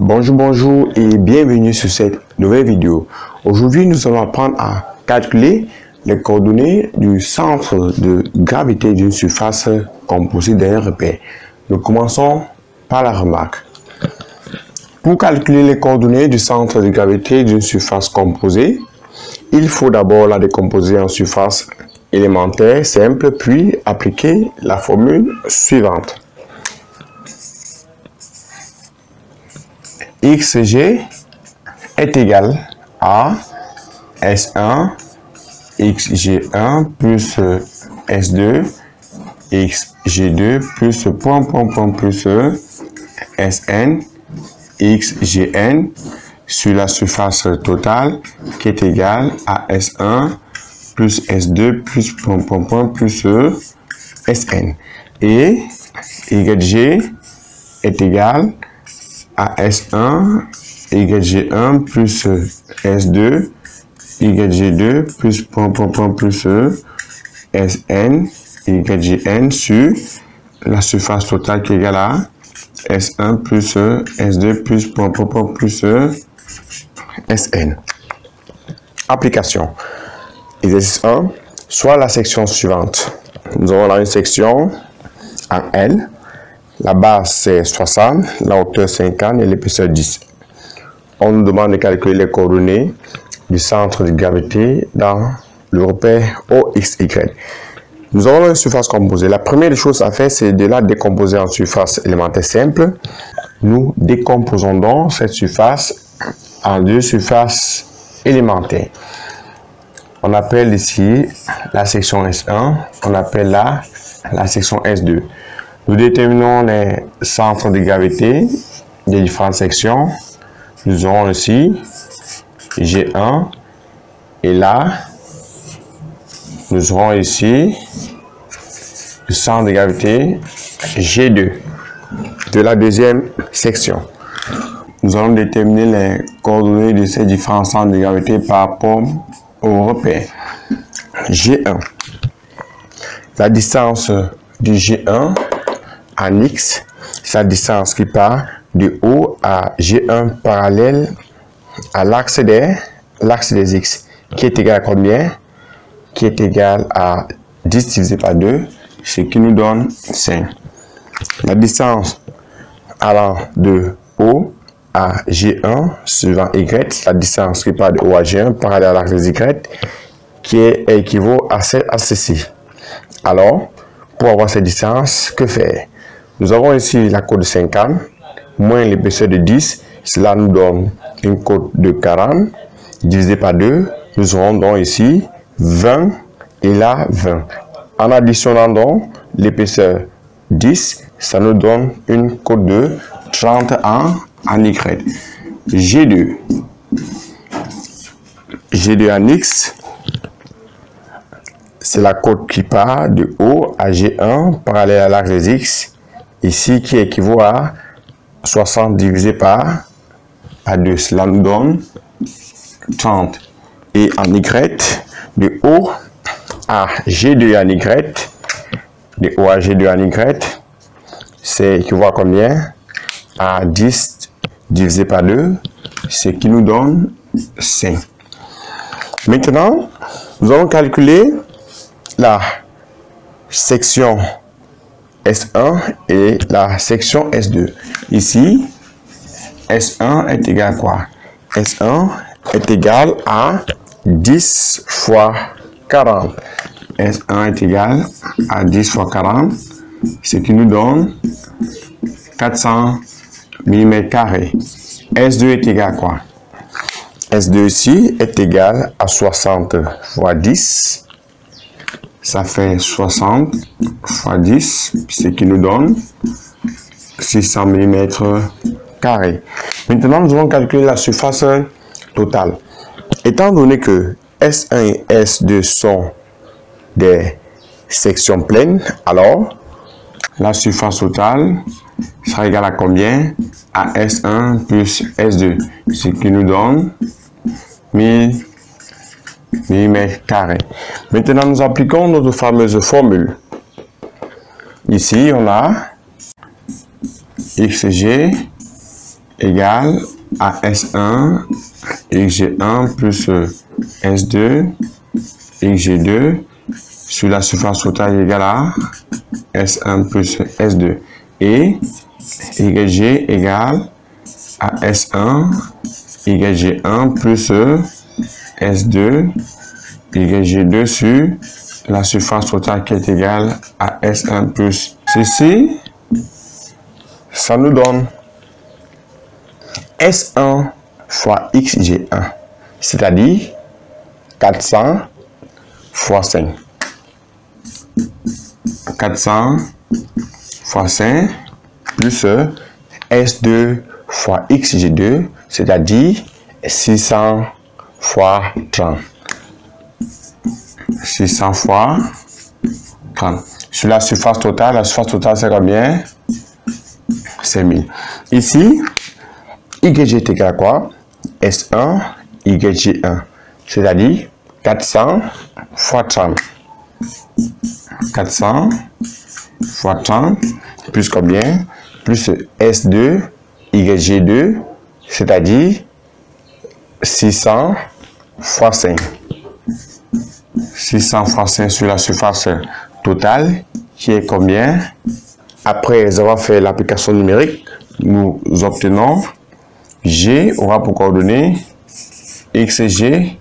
Bonjour et bienvenue sur cette nouvelle vidéo. Aujourd'hui, nous allons apprendre à calculer les coordonnées du centre de gravité d'une surface composée d'un repère. Nous commençons par la remarque. Pour calculer les coordonnées du centre de gravité d'une surface composée, il faut d'abord la décomposer en surface élémentaire simple, puis appliquer la formule suivante. XG est égal à S1 XG1 plus S2 XG2 plus plus Sn XGN sur la surface totale qui est égale à S1 plus S2 plus plus Sn. Et YG est égal à S1 YG1 plus S2 YG2 plus plus Sn YGN sur la surface totale qui est égale à S1 plus S2 plus plus Sn. Application. Exercice 1. Soit la section suivante. Nous avons là une section en L. La base c'est 60, la hauteur 50 et l'épaisseur 10. On nous demande de calculer les coordonnées du centre de gravité dans le repère OXY. Nous avons une surface composée. La première chose à faire, c'est de la décomposer en surface élémentaire simple. Nous décomposons donc cette surface en deux surfaces élémentaires. On appelle ici la section S1, on appelle la section S2. Nous déterminons les centres de gravité des différentes sections. Nous aurons ici G1 et là, nous aurons ici le centre de gravité G2 de la deuxième section. Nous allons déterminer les coordonnées de ces différents centres de gravité par rapport au repère G1. La distance du G1 en X, c'est la distance qui part de O à G1 parallèle à l'axe des X, qui est égal à combien? Qui est égal à 10 divisé par 2, ce qui nous donne 5. La distance allant de O à G1 suivant Y, la distance qui part de O à G1 parallèle à l'axe des Y, qui équivaut à ceci. Alors, pour avoir cette distance, que faire? Nous avons ici la cote de 50 moins l'épaisseur de 10. Cela nous donne une cote de 40 divisé par 2. Nous aurons donc ici 20 et là 20. En additionnant donc l'épaisseur 10, ça nous donne une cote de 30 en Y. G2 en X, c'est la cote qui part de O à G1 parallèle à l'axe des X, ici qui équivaut à 60 divisé par 2. Cela nous donne 30. Et en Y, de O à G2 en Y, de O à G2 en Y, c'est équivaut à combien? À 10 divisé par 2, ce qui nous donne 5. Maintenant, nous allons calculer la section S1 et la section S2. Ici, S1 est égal à quoi? S1 est égal à 10 fois 40. S1 est égal à 10 fois 40, ce qui nous donne 400 mm². S2 est égal à quoi? S2 ici est égal à 60 fois 10. Ça fait 60 fois 10, ce qui nous donne 600 mm². Maintenant, nous allons calculer la surface totale. Étant donné que S1 et S2 sont des sections pleines, alors la surface totale sera égale à combien? À S1 plus S2, ce qui nous donne 1000 mm². Maintenant, nous appliquons notre fameuse formule. Ici, on a XG égale à S1 xg1 plus S2 xg2 sur la surface totale égale à S1 plus S2 et YG égale à S1 YG1 plus S2 YG2 sur la surface totale qui est égale à S1 plus ceci, ça nous donne S1 fois XG1, c'est-à-dire 400 fois 5. 400 fois 5 plus S2 fois XG2, c'est-à-dire 600 fois 30. 600 fois 30. Sur la surface totale c'est combien? C'est 1000. Ici, YG est égal à quoi? S1 YG1, c'est-à-dire 400 fois 30. 400 fois 30 plus combien? Plus S2 YG2, c'est-à-dire 600 fois 5. 600 fois 5 sur la surface totale qui est combien? Après avoir fait l'application numérique, nous obtenons G aura pour coordonnées XG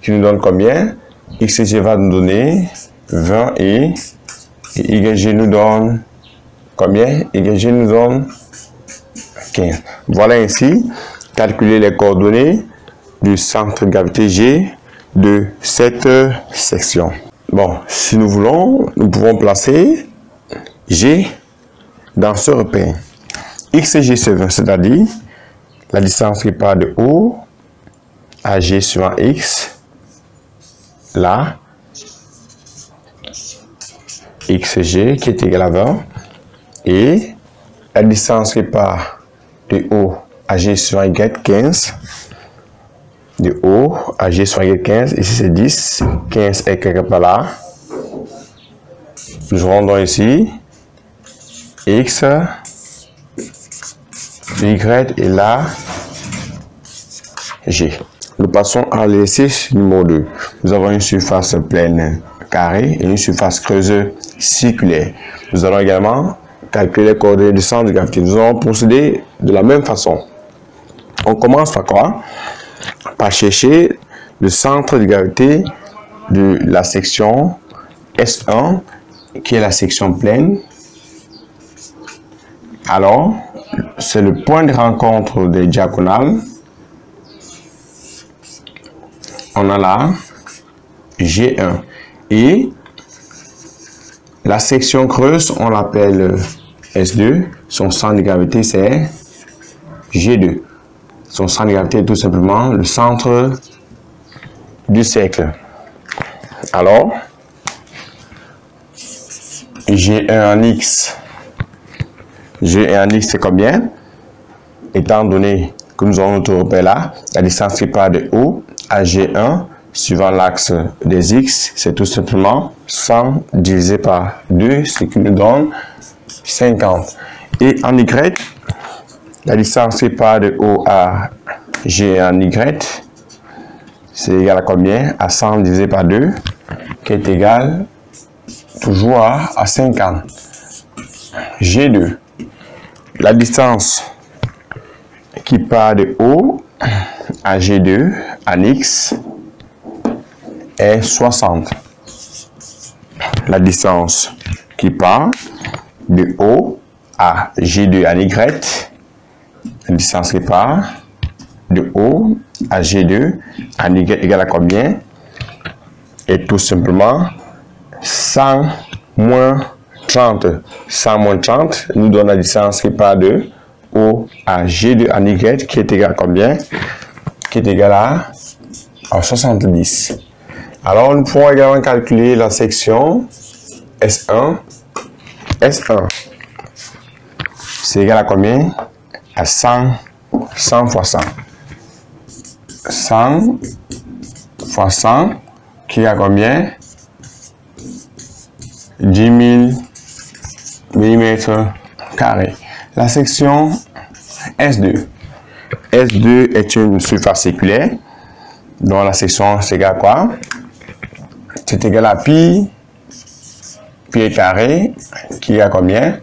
qui nous donne combien? XG va nous donner 20 et YG nous donne combien? YG nous donne 15. Voilà ainsi calculer les coordonnées du centre de gravité G de cette section. Bon, si nous voulons, nous pouvons placer G dans ce repère. XG c'est 20, c'est-à-dire la distance qui part de O à G sur X, là, XG qui est égal à 20, et la distance qui part de O à G sur Y, 15, de O à G sur Y, 15, ici c'est 10, 15 est quelque part là, nous rendons ici, X, Y et là, G. Nous passons à l'exercice numéro 2. Nous avons une surface pleine carrée et une surface creuse circulaire. Nous allons également calculer les coordonnées du centre de gravité. Nous allons procéder de la même façon. On commence par quoi? Par chercher le centre de gravité de la section S1, qui est la section pleine. Alors, c'est le point de rencontre des diagonales. On a là G1 et la section creuse, on l'appelle S2. Son centre de gravité, c'est G2. Son centre de gravité est tout simplement le centre du cercle. Alors, G1 en X. G1 en X, c'est combien? Étant donné que nous avons notre repère là, la distance qui part de O à G1, suivant l'axe des X, c'est tout simplement 100 divisé par 2, ce qui nous donne 50. Et en Y, la distance qui part de O à G en Y, c'est égal à combien? À 100 divisé par 2, qui est égal toujours à 50. G2, la distance qui part de O à G2 en X est 60. La distance qui part de O à G2 en Y, la distance qui part de O à G2 en Y égale à combien? Est tout simplement 100 moins 30. 100 moins 30 nous donne la distance qui part de O à G2 en Y qui est égal à combien? Qui est égal à 70. Alors, nous pouvons également calculer la section S1. S1, c'est égal à combien? À 100 fois 100. 100 fois 100, qui est à combien? 10 000 mm². La section S2, S2 est une surface circulaire dont la section c'est égal à quoi? C'est égal à pi carré qui est à combien?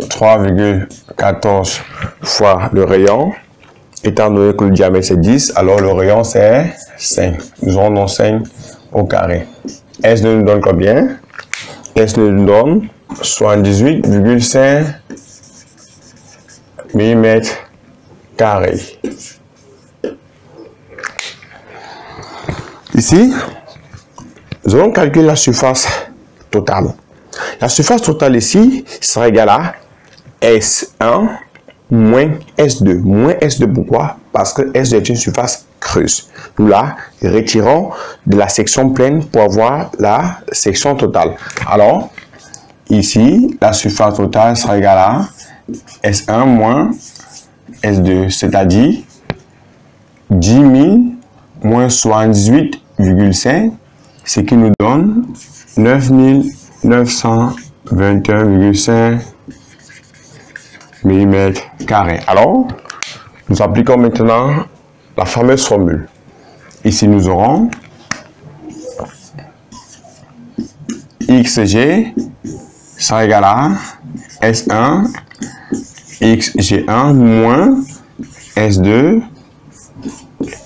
3,14 fois le rayon. Étant donné que le diamètre c'est 10, alors le rayon c'est 5. Nous aurons 5 au carré. S2 nous donne combien? S2 nous donne 78,5 mm carré. Ici, nous allons calculer la surface totale. La surface totale ici sera égale à S1 moins S2. Moins S2 pourquoi? Parce que S2 est une surface creuse. Nous la retirons de la section pleine pour avoir la section totale. Alors, ici, la surface totale sera égale à S1 moins S2, c'est-à-dire 10 000 moins 78,5, ce qui nous donne 9 921,5 mm carré. Alors, nous appliquons maintenant la fameuse formule. Ici, nous aurons XG sera égal à S1 XG1 moins S2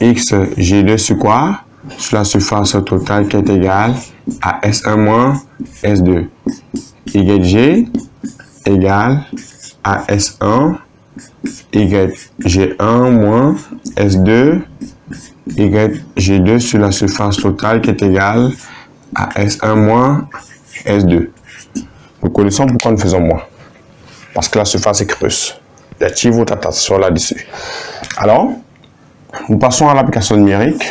XG2 sur quoi? Sur la surface totale qui est égale à S1 moins S2. YG égale à S1 YG1 moins S2 YG2 sur la surface totale qui est égale à S1 moins S2. Nous connaissons pourquoi nous faisons moins. Parce que la surface est creuse. J'attire votre attention là-dessus. Alors, nous passons à l'application numérique.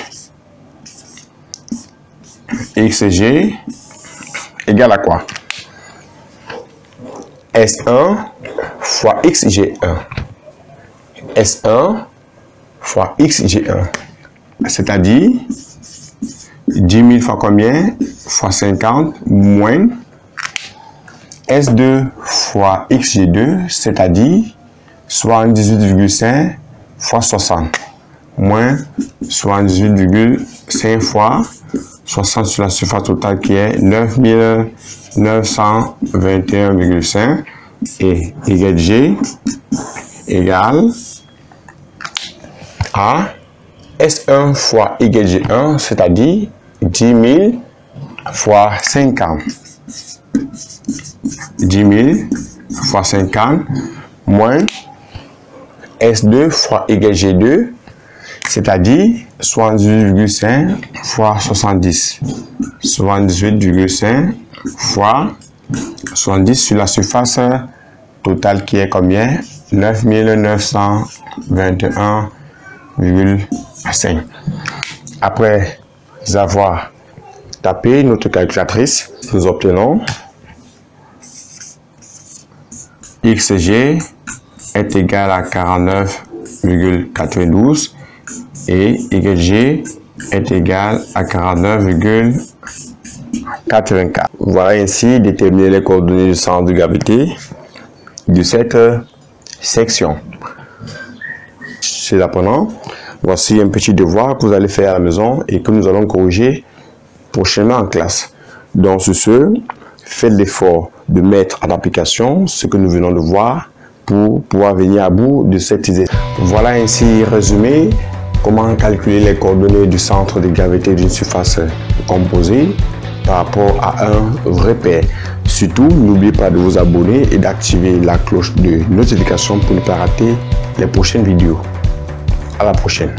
XG égale à quoi? S1 fois XG1. S1 fois XG1. C'est-à-dire 10 000 fois combien? Fois 50 moins S2 fois XG2, c'est-à-dire 78,5 fois 60 moins 78,5 fois 60 sur la surface totale qui est 9 921,5 et YG égale à S1 fois YG1, c'est-à-dire 10 000 fois 50. 10 000 fois 50 moins S2 fois YG2, c'est-à-dire 78,5 fois 70. 78,5 fois 70 sur la surface totale qui est combien? 9 921,5. Après avoir tapé notre calculatrice, nous obtenons XG est égal à 49,92 et YG est égal à 49,84. Voilà ainsi déterminer les coordonnées du centre de gravité de cette section. Chez l'apprenant, voici un petit devoir que vous allez faire à la maison et que nous allons corriger prochainement en classe. Donc sur ce, faites l'effort de mettre en application ce que nous venons de voir pour pouvoir venir à bout de cette idée. Voilà ainsi résumé comment calculer les coordonnées du centre de gravité d'une surface composée par rapport à un repère. Surtout, n'oubliez pas de vous abonner et d'activer la cloche de notification pour ne pas rater les prochaines vidéos. À la prochaine.